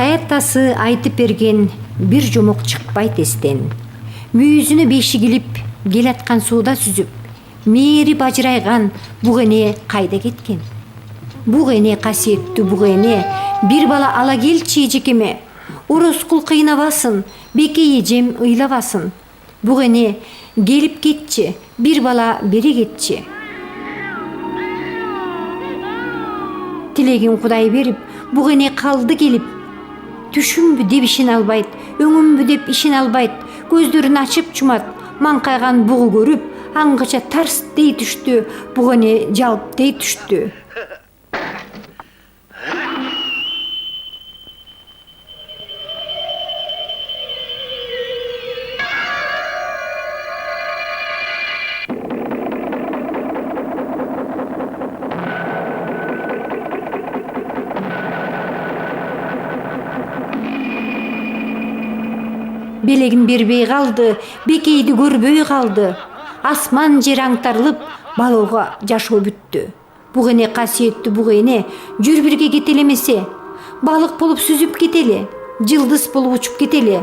Таятасы айтып берген бир жомок чыкпайт эстен. Мүйүзүнө бешигилип келаткан сууда сүзүп, мээри бажырайган буг эне кайда кеткен? Буг эне касиеттүү буг эне, бир бала ала келчи эжекеме. Ороскул кыйнабасын, беке эжем ыйлабасын. Буг эне келип кетчи, бир бала бере кетчи. Тилегин Кудай берип, буг эне калды келип. Түшүмбү деп ишин албайт, өңүмбү деп ишин албайт. Көздөрүн ачып жумат, маңкайган бугу көрүп, аңгыча тарс дей түштү, буг эне жалп дей түштү. Белегин бербей калды, бекейди көрбөй калды. Асман жер аңтарылып, балоого жашоо бүттү. Буг эне касиеттүү буг эне, жүр бирге кетели эмесе. Балык болуп сүзүп кетели, жылдыз болуп учуп кетели.